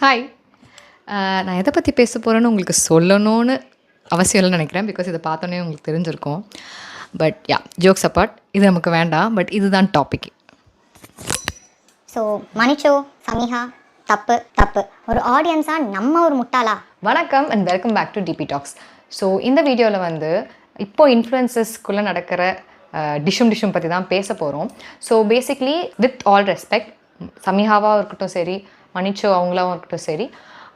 Hi. நான் எதை பற்றி பேச போகிறேன்னு உங்களுக்கு சொல்லணும்னு அவசியம் இல்லைன்னு நினைக்கிறேன். பிகாஸ் இதை பார்த்தோன்னே உங்களுக்கு தெரிஞ்சிருக்கும். பட் ஜோக்ஸ் அப்பார்ட், இது நமக்கு வேண்டாம். பட் இதுதான் டாபிக். ஸோ மனிச்சோ சமிஹா தப்பு தப்பு ஒரு ஆடியன்ஸாக நம்ம ஒரு முட்டாளா? வணக்கம் and welcome back to DP Talks. So இந்த வீடியோவில் வந்து இப்போது இன்ஃப்ளூயன்சஸ்க்குள்ளே நடக்கிற டிஷ்ஷும் பற்றி தான் பேச போகிறோம். So basically with all respect, சமிஹாவாக இருக்கட்டும் சரி, மனிச்சோ அவங்களாவும் இருக்கட்டும் சரி,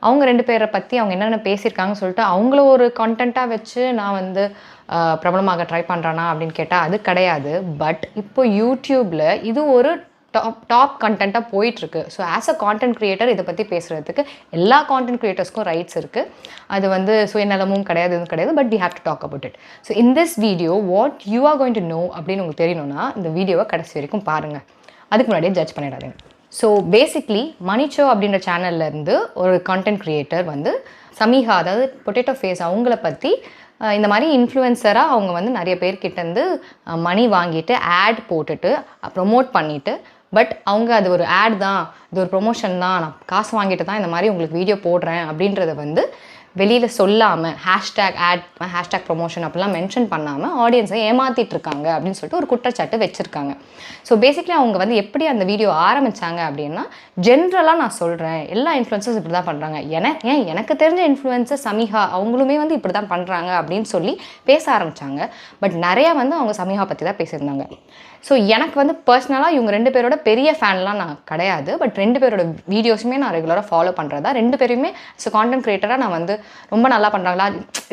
அவங்க ரெண்டு பேரை பற்றி அவங்க என்னென்ன பேசியிருக்காங்கன்னு சொல்லிட்டு அவங்கள ஒரு கான்டென்ட்டாக வச்சு நான் வந்து பிரபலமாக ட்ரை பண்ணுறானா அப்படின்னு கேட்டால் அது கிடையாது. பட் இப்போ யூடியூப்பில் இது ஒரு டாப் கண்டென்ட்டாக போயிட்டுருக்கு. So as a content creator இதை பற்றி பேசுகிறதுக்கு எல்லா கான்டென்ட் க்ரியேட்டர்ஸ்க்கும் ரைட்ஸ் இருக்குது. அது வந்து சுயநலமும் கிடையாது, எதுவும் கிடையாது. But we have to talk about it. So in this video what you are going to know அப்படின்னு உங்களுக்கு தெரியணும்னா இந்த வீடியோவை கடைசி வரைக்கும் பாருங்கள். அதுக்கு முன்னாடியே ஜட்ஜ் பண்ணிடாதீங்க. ஸோ பேசிக்லி மனிச்சோ அப்படின்ற சேனல்லேருந்து ஒரு கான்டென்ட் க்ரியேட்டர் வந்து சமிஹா, அதாவது பொட்டேட்டோ ஃபேஸ், அவங்கள பற்றி இந்த மாதிரி இன்ஃப்ளூயன்சராக அவங்க வந்து நிறைய பேர்கிட்டேருந்து மணி வாங்கிட்டு ஆட் போட்டுட்டு ப்ரொமோட் பண்ணிவிட்டு, பட் அவங்க அது ஒரு ஆட் தான், இது ஒரு ப்ரொமோஷன் தான், நான் காசு வாங்கிட்டு தான் இந்த மாதிரி உங்களுக்கு வீடியோ போடுறேன் அப்படின்றத வந்து வெளியில் சொல்லாமல் ஹேஷ்டேக் ஆட், ஹேஷ்டேக் ப்ரொமோஷன் அப்படிலாம் மென்ஷன் பண்ணாமல் ஆடியன்ஸை ஏமாற்றிட்டு இருக்காங்க அப்படின்னு சொல்லிட்டு ஒரு குற்றச்சாட்டு வச்சுருக்காங்க. ஸோ பேசிக்லி அவங்க வந்து எப்படி அந்த வீடியோ ஆரம்பித்தாங்க அப்படின்னா, ஜென்ரலாக நான் சொல்கிறேன் எல்லா இன்ஃப்ளூயன்சர்ஸ் இப்படி தான் பண்ணுறாங்க, எனக்கு தெரிஞ்ச இன்ஃப்ளூயன்சர் சமிஹா அவங்களுமே வந்து இப்படி தான் பண்ணுறாங்க அப்படின்னு சொல்லி பேச ஆரம்பித்தாங்க. பட் நிறையா வந்து அவங்க சமிஹா பற்றி தான் பேசியிருந்தாங்க. ஸோ எனக்கு வந்து பர்சனலாக இவங்க ரெண்டு பேரோட பெரிய ஃபேன்லாம் நான் கிடையாது. பட் ரெண்டு பேரோட வீடியோஸுமே நான் ரெகுலராக ஃபாலோ பண்ணுறதா, ரெண்டு பேருமே ஸோ கான்டென்ட் க்ரியேட்டராக நான் வந்து ரொம்ப நல்லா பண்ணுறாங்களா,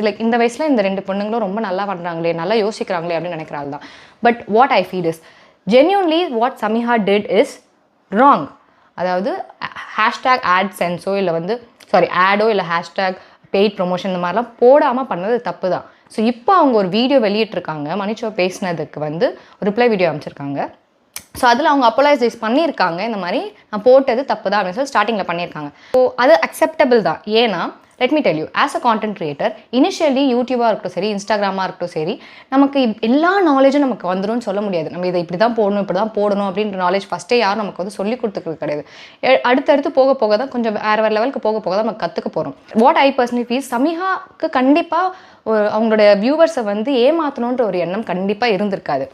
லைக் இந்த வயசில் இந்த ரெண்டு பொண்ணுங்களும் ரொம்ப நல்லா பண்ணுறாங்களே, நல்லா யோசிக்கிறாங்களே அப்படின்னு நினைக்கிறாள் தான். But what I feel is genuinely what Samiha did is wrong. அதாவது ஹேஷ்டேக் ஆட் சென்ஸோ இல்லை வந்து ஆடோ இல்லை ஹேஷ்டேக் பெய்ட் ப்ரொமோஷன் இந்த மாதிரிலாம் போடாமல் பண்ணது தப்பு தான். ஸோ இப்போ அவங்க ஒரு வீடியோ வெளியிட்டிருக்காங்க, மனிச்சோ பேசினதுக்கு வந்து ரிப்ளை வீடியோ அமைச்சிருக்காங்க. ஸோ அதில் அவங்க அப்போலைசைஸ் பண்ணியிருக்காங்க, இந்த மாதிரி நான் போட்டது தப்பு தான் அப்படின்னு சொல்லி ஸ்டார்டிங்கில் பண்ணியிருக்காங்க. ஸோ அது அக்செப்டபிள் தான். ஏன்னா let me tell you, as a content creator initially யூடியூபாக இருக்கட்டும் சரி, இன்ஸ்டாகிராமாக இருக்கட்டும் சரி, நமக்கு எல்லா நாலேஜும் நமக்கு வந்துடும் சொல்ல முடியாது. நம்ம இதை இப்படி தான் போடணும், இப்படி தான் போடணும் அப்படின்ற நாலேஜ் ஃபஸ்ட்டே யாரும் நமக்கு வந்து சொல்லி கொடுத்துக்கிறது கிடையாது. அடுத்தடுத்து போக போக தான், கொஞ்சம் வேறு லெவலுக்கு போக போக தான் நம்ம கற்றுக்க போகிறோம். வாட் ஐ பர்சனலி ஃபீல், சமிஹாவுக்கு கண்டிப்பாக அவங்களோட வியூவர்ஸை வந்து ஏமாற்றணுன்ற ஒரு எண்ணம் கண்டிப்பாக இருந்திருக்காது.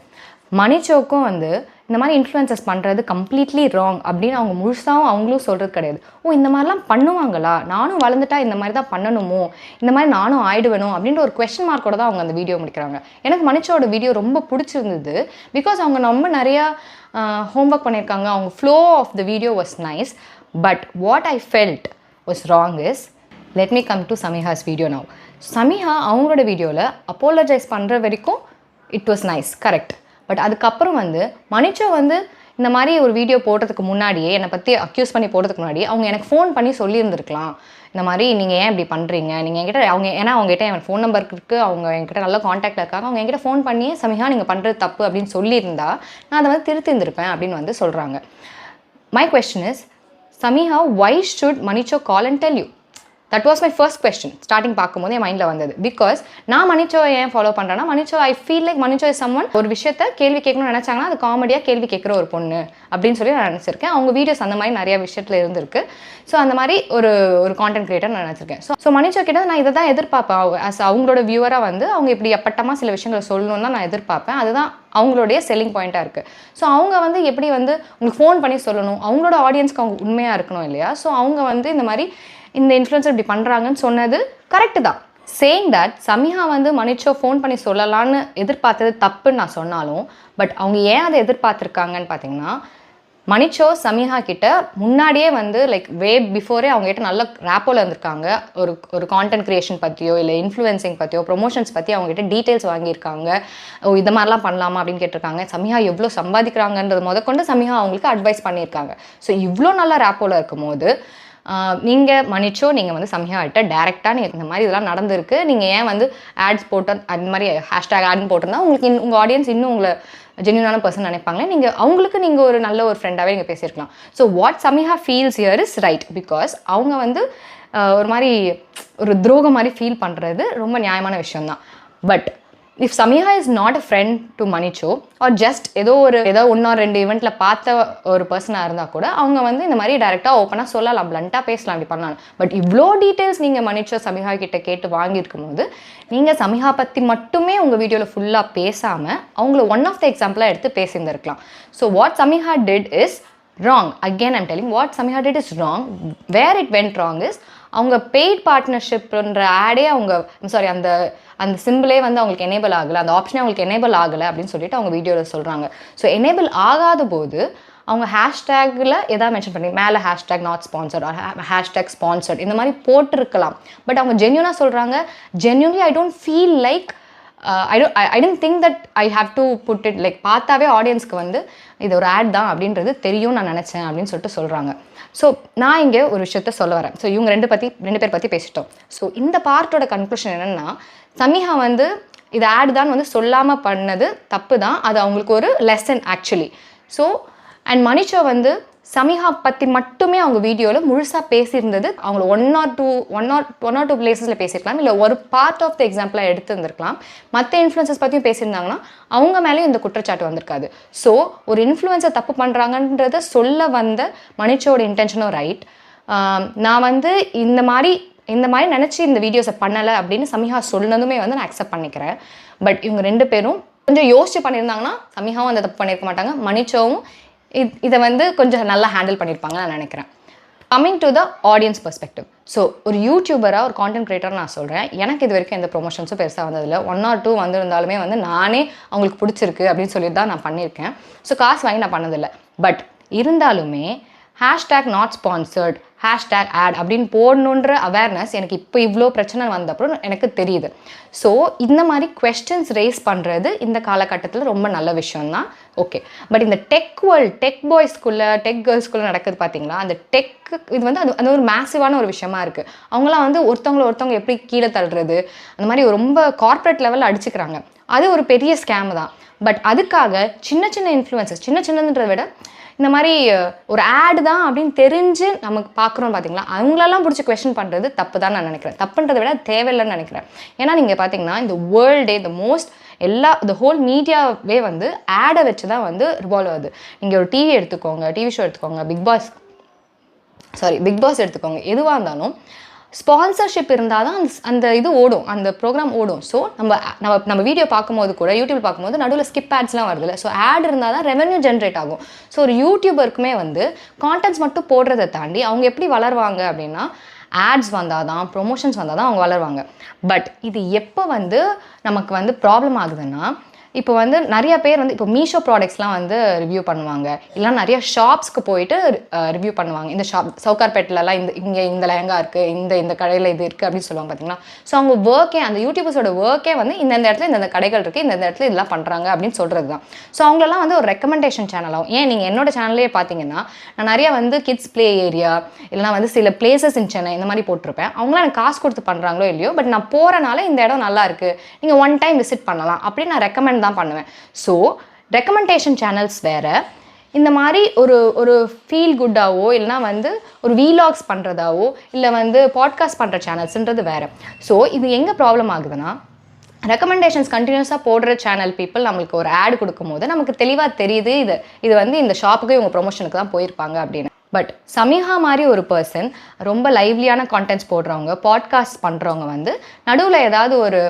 மனிச்சோக்கும் வந்து இந்த மாதிரி இன்ஃப்ளூயன்சஸ் பண்ணுறது கம்ப்ளீட்லி ராங் அப்படின்னு அவங்க முழுசாகவும் அவங்களும் சொல்கிறது கிடையாது. இந்த மாதிரிலாம் பண்ணுவாங்களா, நானும் வளர்ந்துட்டா இந்த மாதிரி தான் பண்ணணுமோ, இந்த மாதிரி நானும் ஆயிடுவேணும் அப்படின்ற ஒரு கொஸ்டின் மார்க்கோட தான் அவங்க அந்த வீடியோ முடிக்கிறாங்க. எனக்கு மனிச்சோட வீடியோ ரொம்ப பிடிச்சிருந்தது. பிகாஸ் அவங்க ரொம்ப நிறையா ஹோம்ஒர்க் பண்ணியிருக்காங்க. அவங்க flow of the video was nice. But what I felt was wrong is, let me come to Samiha's video now. Samiha அவங்களோட வீடியோவில் அப்போலஜைஸ் பண்ணுற வரைக்கும் it was nice, correct. But அதுக்கப்புறம் வந்து மனிச்சோ வந்து இந்த மாதிரி ஒரு வீடியோ போடுறதுக்கு முன்னாடியே, என்னை பற்றி அக்யூஸ் பண்ணி போடுறதுக்கு முன்னாடி அவங்க எனக்கு ஃபோன் பண்ணி சொல்லியிருந்துருக்கலாம், இந்த மாதிரி நீங்கள் ஏன் இப்படி பண்ணுறீங்க, நீங்கள் என்கிட்ட ஏன்னா அவங்ககிட்ட என் ஃபோன் நம்பருக்கு இருக்குது, அவங்க என்கிட்ட நல்ல காண்டாக்டில் இருக்காங்க, அவங்க என்கிட்ட ஃபோன் பண்ணியே சமிஹா நீங்கள் பண்ணுறது தப்பு அப்படின்னு சொல்லியிருந்தா நான் அதை வந்து திருத்திருந்திருப்பேன் அப்படின்னு வந்து சொல்கிறாங்க. My question is, Samiha why should Manicho call and tell you? That was my first question. Starting பார்க்கும்போது என் மைண்டில் வந்தது. பிகாஸ் நான் மனிச்சோவை ஏன் ஃபாலோ பண்ணுறேன்னா, Manicho I feel like Manicho is someone, ஒரு விஷயத்த கேள்வி கேட்கணும்னு நினச்சாங்கன்னா அது காமெடியாக கேள்வி கேட்குற ஒரு பொண்ணு அப்படின்னு சொல்லி நான் நினச்சிருக்கேன். அவங்க வீடியோஸ் அந்த மாதிரி நிறையா விஷயத்தில் இருந்திருக்கு. ஸோ அந்த மாதிரி ஒரு கான்டென்ட் க்ரியேட்டர் நான் நினச்சிருக்கேன். ஸோ மனிச்சோ கிட்ட நான் இதை தான் எதிர்பார்ப்பேன். ஆஸ் அவங்களோட வியூவராக வந்து அவங்க இப்படி அப்பட்டமாக சில விஷயங்களை சொல்லணும்னு தான் நான் எதிர்பார்ப்பேன். அதுதான் அவங்களுடைய செல்லிங் பாயிண்ட்டாக இருக்குது. ஸோ அவங்க வந்து எப்படி வந்து உங்களுக்கு ஃபோன் பண்ணி சொல்லணும், அவங்களோட ஆடியன்ஸ்க்கு அவங்க உண்மையாக இருக்கணும் இல்லையா? ஸோ அவங்க வந்து இந்த மாதிரி இந்த இன்ஃப்ளூயன்சர் இப்படி பண்ணுறாங்கன்னு சொன்னது கரெக்டு தான். சேயிங் தட் சமிஹா வந்து மனிச்சோ ஃபோன் பண்ணி சொல்லலான்னு எதிர்பார்த்தது தப்புன்னு நான் சொன்னாலும், பட் அவங்க ஏன் அதை எதிர்பார்த்துருக்காங்கன்னு பார்த்தீங்கன்னா, மனிச்சோ சமிஹா கிட்ட முன்னாடியே வந்து லைக் வே பிஃபோரே அவங்ககிட்ட நல்ல ரேப்போவில் இருந்திருக்காங்க. ஒரு கான்டென்ட் க்ரியேஷன் பற்றியோ இல்லை இன்ஃப்ளூயன்சிங் பற்றியோ ப்ரொமோஷன்ஸ் பற்றி அவங்ககிட்ட டீட்டெயில்ஸ் வாங்கியிருக்காங்க. இது மாதிரிலாம் பண்ணலாமா அப்படின்னு கேட்டிருக்காங்க. சமிஹா எவ்வளோ சம்பாதிக்கிறாங்கன்றது முதற்கொண்டு சமிஹா அவங்களுக்கு அட்வைஸ் பண்ணியிருக்காங்க. ஸோ இவ்வளோ நல்ல ரேப்போவில் இருக்கும் போது நீங்கள் மன்னிச்சோ நீங்கள் வந்து சமிஹாகிட்ட டேரெக்டாக நீங்கள் இந்த மாதிரி இதெல்லாம் நடந்திருக்கு, நீங்கள் ஏன் வந்து ஆட்ஸ் போட்டு அந்த மாதிரி ஹேஷ்டேக் ஆட்னு போட்டிருந்தா உங்களுக்கு உங்கள் ஆடியன்ஸ் இன்னும் உங்களை ஜென்யூனான பர்சன் நினைப்பாங்களே, நீங்கள் அவங்களுக்கு நீங்கள் ஒரு நல்ல ஒரு ஃப்ரெண்டாகவே நீங்கள் பேசியிருக்கலாம். So what Samiha feels here is right. Because அவங்க வந்து ஒரு மாதிரி ஒரு துரோகம் மாதிரி ஃபீல் பண்ணுறது ரொம்ப நியாயமான விஷயம்தான். But if Samiha is not a friend to Manicho or just ஏதோ ஒன்று ஆர் 2 ஈவெண்ட்டில் பார்த்த ஒரு பர்சனாக இருந்தால் கூட அவங்க வந்து இந்த மாதிரி டேரெக்டாக ஓப்பனாக சொல்லலாம், பிளண்ட்டாக பேசலாம், அப்படி பண்ணலாம். பட் இவ்வளோ டீட்டெயில்ஸ் நீங்கள் மணிச்சோ சமிஹா கிட்ட கேட்டு வாங்கியிருக்கும் போது நீங்கள் சமிஹா பற்றி மட்டுமே உங்கள் வீடியோவில் ஃபுல்லாக பேசாமல் அவங்கள ஒன் ஆஃப் த எக்ஸாம்பிளாக எடுத்து பேசியிருந்திருக்கலாம். So what Samiha did is wrong. Again I'm telling what Samiha did is wrong. Where it went wrong is அவங்க பெய்ட் பார்ட்னர்ஷிப்ன்ற ஆடே அவங்க சாரி அந்த சிம்பிளே வந்து அவங்களுக்கு எனேபிள் ஆகலை, அந்த ஆப்ஷனே அவங்களுக்கு எனேபிள் ஆகலை அப்படின்னு சொல்லிட்டு அவங்க வீடியோவில் சொல்கிறாங்க. ஸோ எனேபிள் ஆகாத போது அவங்க ஹேஷ்டேக்கில் எதாவது மென்ஷன் பண்ணி மேலே hashtag not sponsored hashtag sponsored இந்த மாதிரி போட்டிருக்கலாம். பட் அவங்க ஜென்யூனாக சொல்கிறாங்க, genuinely I don't feel like I didn't think that I have to put it like பார்த்தாவே ஆடியன்ஸ்க்கு வந்து இது ஒரு ஆட் தான் அப்படின்றது தெரியும் நான் நினச்சேன் அப்படின்னு சொல்லிட்டு சொல்கிறாங்க. ஸோ நான் இங்கே ஒரு விஷயத்த சொல்ல வரேன். ஸோ இவங்க ரெண்டு பேர் பற்றி பேசிட்டோம். ஸோ இந்த பார்ட்டோட கன்க்ளூஷன் என்னென்னா, சமிஹா வந்து இது ஆட் தான் வந்து சொல்லாமல் பண்ணது தப்பு தான், அது அவங்களுக்கு ஒரு லெசன் ஆக்சுவலி. ஸோ அண்ட் மணிச்சோ வந்து சமிஹா பற்றி மட்டுமே அவங்க வீடியோவில் முழுசாக பேசியிருந்தது அவங்கள ஒன் ஆர் டூ பிளேஸஸில் பேசியிருக்கலாம், இல்லை ஒரு பார்ட் ஆஃப் த எக்ஸாம்பிளாக எடுத்துருந்துருக்கலாம். மற்ற இன்ஃப்ளூயன்சஸ் பற்றியும் பேசியிருந்தாங்கன்னா அவங்க மேலேயும் இந்த குற்றச்சாட்டு வந்திருக்காது. ஸோ ஒரு இன்ஃப்ளூயன்ஸை தப்பு பண்ணுறாங்கன்றத சொல்ல வந்த மணிச்சோட இன்டென்ஷனும் ரைட். நான் வந்து இந்த மாதிரி நினச்சி இந்த வீடியோஸை பண்ணலை அப்படின்னு சமிஹா சொன்னதுமே வந்து நான் அக்செப்ட் பண்ணிக்கிறேன். பட் இவங்க 2 பேரும் கொஞ்சம் யோசிச்சு பண்ணியிருந்தாங்கன்னா சமிஹாவும் அந்த தப்பு பண்ணியிருக்க மாட்டாங்க, மணிச்சோவும் இதை வந்து கொஞ்சம் நல்லா ஹேண்டில் பண்ணியிருப்பாங்க நான் நினைக்கிறேன். Coming to the audience perspective. So ஒரு யூடியூபராக ஒரு கான்டென்ட் கிரியேட்டர் நான் சொல்கிறேன், எனக்கு இது வரைக்கும் எந்த ப்ரொமோஷன்ஸும் பெருசாக வந்ததில்லை. 1 or 2 வந்திருந்தாலுமே வந்து நானே அவங்களுக்கு பிடிச்சிருக்கு அப்படின்னு சொல்லிட்டு தான் நான் பண்ணியிருக்கேன். ஸோ காசு வாங்கி நான் பண்ணதில்லை. பட் இருந்தாலுமே hashtag not sponsored hashtag ad அப்படின்னு போடணுன்ற அவேர்னஸ் எனக்கு இப்போ இவ்வளோ பிரச்சனை வந்த அப்புறம் எனக்கு தெரியுது. ஸோ இந்த மாதிரி குவெஸ்டன்ஸ் ரைஸ் பண்ணுறது இந்த காலகட்டத்தில் ரொம்ப நல்ல விஷயம்தான். ஓகே, பட் இந்த டெக் வேர்ல்ட் டெக் பாய்ஸ்குள்ளே டெக் கேர்ள்ஸ்குள்ளே நடக்குது பார்த்தீங்களா, அந்த டெக் இது வந்து அது ஒரு மேசிவான ஒரு விஷயமா இருக்குது. அவங்களாம் வந்து ஒருத்தவங்க எப்படி கீழே தள்ளுறது அந்த மாதிரி ரொம்ப கார்ப்பரேட் லெவலில் அடிச்சுக்கிறாங்க. அது ஒரு பெரிய ஸ்கேம் தான். பட் அதுக்காக சின்ன இன்ஃப்ளூயன்சஸ் சின்னன்றதை விட இந்த மாதிரி ஒரு ஆட் தான் அப்படின்னு தெரிஞ்சு நமக்கு பார்க்குறோம் பார்த்தீங்களா, அவங்களெல்லாம் பிடிச்சி குவெஸ்சன் பண்ணுறது தப்பு தான் நான் நினைக்கிறேன். தப்புன்றதை விட தேவையில்லைன்னு நினைக்கிறேன். ஏன்னா நீங்கள் பார்த்தீங்கன்னா இந்த வேர்ல்டே த ஹோல் மீடியாவே வந்து ஆடை வச்சு தான் வந்து ரிவால்வ் ஆகுது. நீங்கள் ஒரு டிவி ஷோ எடுத்துக்கோங்க, பிக் பாஸ் எடுத்துக்கோங்க, எதுவாக இருந்தாலும் ஸ்பான்சர்ஷிப் இருந்தால் தான் அந்த இது ஓடும், அந்த ப்ரோக்ராம் ஓடும். ஸோ நம்ம வீடியோ பார்க்கும்போது கூட யூடியூப் பார்க்கும்போது நடுவில் ஸ்கிப் ஆட்ஸ்லாம் வருதுல்ல, ஸோ ஆட் இருந்தால் தான் ரெவென்யூ ஜென்ரேட் ஆகும். ஸோ ஒரு யூடியூபருக்குமே வந்து கான்டென்ட்ஸ் மட்டும் போடுறதை தாண்டி அவங்க எப்படி வளருவாங்க அப்படின்னா ஆட்ஸ் வந்தால் தான், ப்ரொமோஷன்ஸ் வந்தால் தான் அவங்க வளருவாங்க. பட் இது எப்போ வந்து நமக்கு வந்து ப்ராப்ளம் ஆகுதுன்னா, இப்போ வந்து நிறைய பேர் வந்து இப்போ மீஷோ ப்ராடக்ட்ஸ்லாம் வந்து ரிவ்யூ பண்ணுவாங்க, இல்லை நிறைய ஷாப்ஸ்க்கு போயிட்டு ரிவ்யூ பண்ணுவாங்க. இந்த ஷாப் சவுகார்பேட்டிலலாம் இந்த லெஹங்கா இருக்குது, இந்த கடையில் இது இருக்குது அப்படின்னு சொல்லுவாங்க பார்த்தீங்களா. ஸோ அவங்க அந்த யூடியூபர்ஸோட ஒர்க்கே வந்து இந்த இடத்துல இந்த கடைகள் இருக்குது, இந்த இடத்துல இதெல்லாம் பண்ணுறாங்க அப்படின்னு சொல்கிறது தான். ஸோ அவங்களெல்லாம் வந்து ஒரு ரெக்கமெண்டேஷன் சேனலாகும். ஏன் நீங்கள் என்னோட சேனல்லே பார்த்தீங்கன்னா நான் நிறைய வந்து கிட்ஸ் ப்ளே ஏரியா இல்லைனா வந்து சில பிளேசஸ் இன் சென்னை இந்த மாதிரி போட்டிருப்பேன். அவங்களாம் எனக்கு காசு கொடுத்து பண்ணுறாங்களோ இல்லையோ, பட் நான் போகிறனால இந்த இடம் நல்லா இருக்குது, நீங்கள் ஒன் டைம் விசிட் பண்ணலாம் அப்படின்னு நான் ரெக்கமெண்ட் தான் பண்ணுவேன். ஸோ ரெக்கமெண்டேஷன் சேனல்ஸ் வேறு, இந்த மாதிரி ஒரு ஃபீல் குட்டாவோ இல்லைனா வந்து ஒரு வீலாக்ஸ் பண்ணுறதாவோ இல்லை வந்து பாட்காஸ்ட் பண்ணுற சேனல்ஸ்ன்றது வேறு. ஸோ இது எங்கே ப்ராப்ளம் ஆகுதுன்னா, ரெக்கமெண்டேஷன்ஸ் கண்டினியூஸாக போடுற சேனல் பீப்புள் நம்மளுக்கு ஒரு ஆட் கொடுக்கும்போது நமக்கு தெளிவாக தெரியுது இது வந்து இந்த ஷாப்புக்கு இவங்க ப்ரொமோஷனுக்கு தான் போயிருப்பாங்க அப்படின்னு. பட் சமிஹா மாதிரி ஒரு பர்சன் ரொம்ப லைவ்லியான கான்டென்ட்ஸ் போடுறவங்க, பாட்காஸ்ட் பண்ணுறவங்க வந்து நடுவில் ஏதாவது ஒரு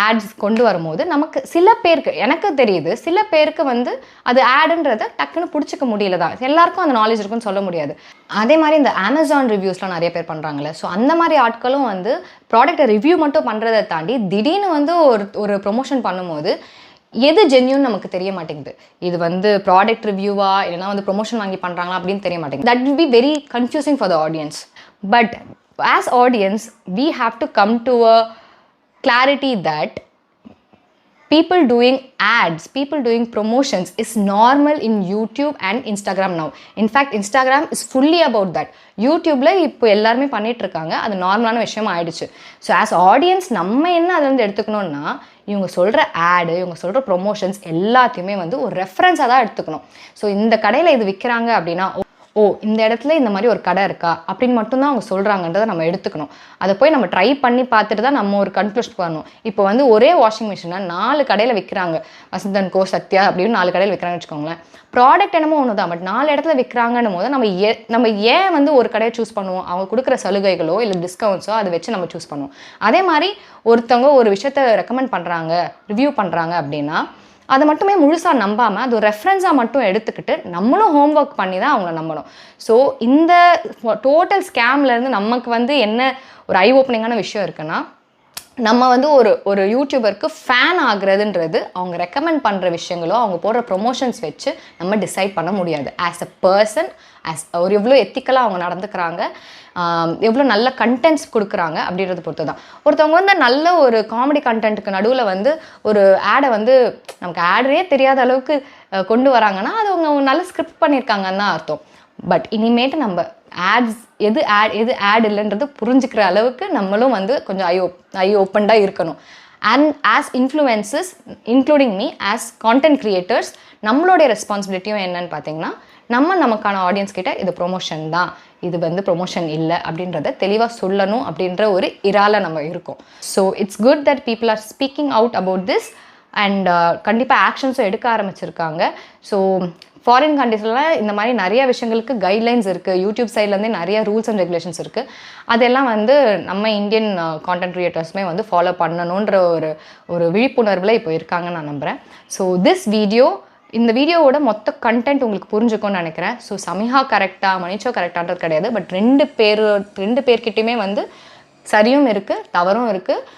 ஆட்ஸ் கொண்டு வரும்போது நமக்கு சில பேருக்கு, எனக்கு தெரியுது சில பேருக்கு வந்து அது ஆடுன்றதை டக்குன்னு பிடிச்சிக்க முடியல தான். எல்லாருக்கும் அந்த நாலேஜ் இருக்குன்னு சொல்ல முடியாது. அதே மாதிரி இந்த அமேசான் ரிவ்யூஸ்லாம் நிறைய பேர் பண்ணுறாங்களே, ஸோ அந்த மாதிரி ஆட்களும் வந்து ப்ராடக்டை ரிவ்யூ மட்டும் பண்ணுறதை தாண்டி திடீர்னு வந்து ஒரு ப்ரொமோஷன் பண்ணும்போது எது ஜென்யூன் நமக்கு தெரிய மாட்டேங்குது. இது வந்து ப்ராடக்ட் ரிவ்யூவா இல்லைனா வந்து ப்ரொமோஷன் வாங்கி பண்ணுறாங்களா அப்படின்னு தெரிய மாட்டேங்குது. That will be very confusing for the audience. But as audience we have to come to a clarity that people doing ads, people doing promotions is normal in YouTube and Instagram now. In fact, Instagram is fully about that. YouTubeல இப்போ எல்லாருமே பண்ணிட்டு இருக்காங்க, அது நார்மலான விஷயமா ஆயிடுச்சு. So as audience நம்ம என்ன அதை வந்து எடுத்துக்கணும்னா, இவங்க சொல்கிற ஆடு, இவங்க சொல்கிற ப்ரொமோஷன்ஸ் எல்லாத்தையுமே வந்து ஒரு ரெஃபரன்ஸாக தான் எடுத்துக்கணும். ஸோ இந்த கடையில் இது விற்கிறாங்க அப்படின்னா ஓ இந்த இடத்துல இந்த மாதிரி ஒரு கடை இருக்கா அப்படின்னு மட்டும்தான் அவங்க சொல்கிறாங்கன்றதை நம்ம எடுத்துக்கணும். அதை போய் நம்ம ட்ரை பண்ணி பார்த்துட்டு தான் நம்ம ஒரு கன்க்ளூஷன் பண்ணணும். இப்போ வந்து ஒரே வாஷிங் மிஷினை 4 கடையில் விற்கிறாங்க, வசந்தன் கோ, சத்யா அப்படின்னு 4 கடையில் விற்கிறாங்கன்னு வச்சுக்கோங்களேன். ப்ராடக்ட் என்னமோ ஒன்று தான், பட் 4 இடத்துல விற்கிறாங்கன்னும் போது நம்ம ஏன் வந்து ஒரு கடையை சூஸ் பண்ணுவோம்? அவங்க கொடுக்குற சலுகைகளோ இல்லை டிஸ்கவுண்ட்ஸோ அதை வச்சு நம்ம சூஸ் பண்ணுவோம். அதே மாதிரி ஒருத்தவங்க ஒரு விஷயத்தை ரெக்கமெண்ட் பண்ணுறாங்க, ரிவ்யூ பண்ணுறாங்க அப்படின்னா அதை மட்டுமே முழுசாக நம்பாமல் அது ஒரு ரெஃபரன்ஸாக மட்டும் எடுத்துக்கிட்டு நம்மளும் ஹோம் ஒர்க் பண்ணி தான் அவங்கள நம்பணும். ஸோ இந்த டோட்டல் ஸ்கேம்லேருந்து நமக்கு வந்து என்ன ஒரு ஐ ஓப்பனிங்கான விஷயம் இருக்குன்னா, நம்ம வந்து ஒரு யூடியூபருக்கு ஃபேன் ஆகுறதுன்றது அவங்க ரெக்கமெண்ட் பண்ணுற விஷயங்களோ அவங்க போடுற ப்ரொமோஷன்ஸ் வச்சு நம்ம டிசைட் பண்ண முடியாது. ஆஸ் அ பர்சன், ஒரு எவ்வளோ எத்திக்கலாக அவங்க நடந்துக்கிறாங்க, எவ்வளோ நல்ல கண்டென்ட்ஸ் கொடுக்குறாங்க அப்படின்றத பொறுத்து தான். ஒருத்தவங்க வந்து நல்ல ஒரு காமெடி கண்டென்ட்டுக்கு நடுவில் வந்து ஒரு ஆடை வந்து நமக்கு ஆடே தெரியாத அளவுக்கு கொண்டு வராங்கன்னா அது அவங்க நல்ல ஸ்கிரிப்ட் பண்ணியிருக்காங்கன்னு தான் அர்த்தம். பட் இனிமேட்டு நம்ம ஆட்ஸ் எது ஆட் இல்லைன்றது புரிஞ்சுக்கிற அளவுக்கு நம்மளும் வந்து கொஞ்சம் ஐ ஓப்பன்டாக இருக்கணும். And as influencers including me as content creators நம்மளுடைய ரெஸ்பான்சிபிலிட்டியும் என்னன்னு பார்த்தீங்கன்னா, நமக்கான ஆடியன்ஸ் கிட்ட இது ப்ரொமோஷன் தான், இது வந்து ப்ரொமோஷன் இல்லை அப்படின்றத தெளிவாக சொல்லணும் அப்படின்ற ஒரு இரால நம்ம இருக்கோம். So it's good that people are speaking out about this and கண்டிப்பாக ஆக்ஷன்ஸும் எடுக்க ஆரம்பிச்சிருக்காங்க. ஸோ ஃபாரின் கண்ட்ரீஸ்லாம் இந்த மாதிரி நிறைய விஷயங்களுக்கு கைட்லைன்ஸ் இருக்குது, யூடியூப் சைட்லேருந்தே நிறைய ரூல்ஸ் அண்ட் ரெகுலேஷன்ஸ் இருக்குது. அதெல்லாம் வந்து நம்ம இந்தியன் கான்டென்ட் க்ரியேட்டர்ஸுமே வந்து ஃபாலோ பண்ணணுன்ற ஒரு விழிப்புணர்வில் இப்போ இருக்காங்கன்னு நான் நம்புகிறேன். ஸோ இந்த வீடியோவோட மொத்த கண்டென்ட் உங்களுக்கு புரிஞ்சுக்கும்னு நினைக்கிறேன். ஸோ சமிஹா கரெக்டாக மனிச்சோ கரெக்டான்றது கிடையாது, பட் ரெண்டு பேர்கிட்டையுமே வந்து சரியும் இருக்குது, தவறும் இருக்குது,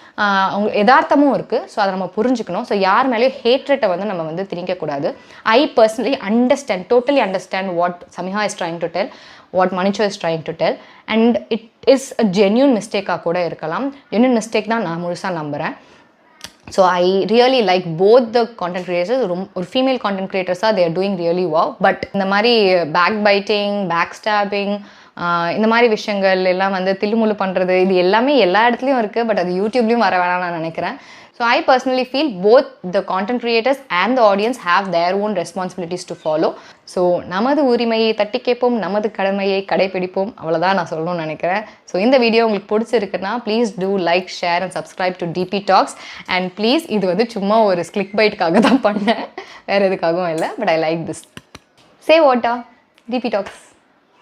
அவங்க யதார்த்தமும் இருக்குது. ஸோ அதை நம்ம புரிஞ்சுக்கணும். ஸோ யார் மேலேயும் ஹேட்ரட்டை வந்து நம்ம வந்து திணிக்கக்கூடாது. I personally totally understand what Samiha is trying to tell, what Manicho is trying to tell, and it is a genuine மிஸ்டேக்காக கூட இருக்கலாம். ஜென்யூன் மிஸ்டேக் தான் நான் முழுசாக நம்புகிறேன். So I really like both the content creators. ஒரு ஃபீமேல் கான்டென்ட் கிரியேட்டர்ஸாக they are doing really wow. But இந்த மாதிரி பேக் பைட்டிங், பேக் ஸ்டாபிங், இந்த மாதிரி விஷயங்கள் எல்லாம் வந்து தில்லுமுள்ளு பண்ணுறது, இது எல்லாமே எல்லா இடத்துலையும் இருக்குது. பட் அது யூடியூப்லேயும் வர வேணாம்னு நான் நினைக்கிறேன். So I personally feel both the content creators and the audience have their own responsibilities to follow. So நமது உரிமையை தட்டி கேட்போம், நமது கடமையை கடைப்பிடிப்போம், அவ்வளோதான் நான் சொல்லணும்னு நினைக்கிறேன். ஸோ இந்த வீடியோ உங்களுக்கு பிடிச்சிருக்குன்னா please do like, share and subscribe to DP Talks. And please, இது வந்து சும்மா ஒரு கிளிக் பைட்டுக்காக தான் பண்ணேன், வேறு எதுக்காகவும் இல்லை. But I like this. Say what a DP tax.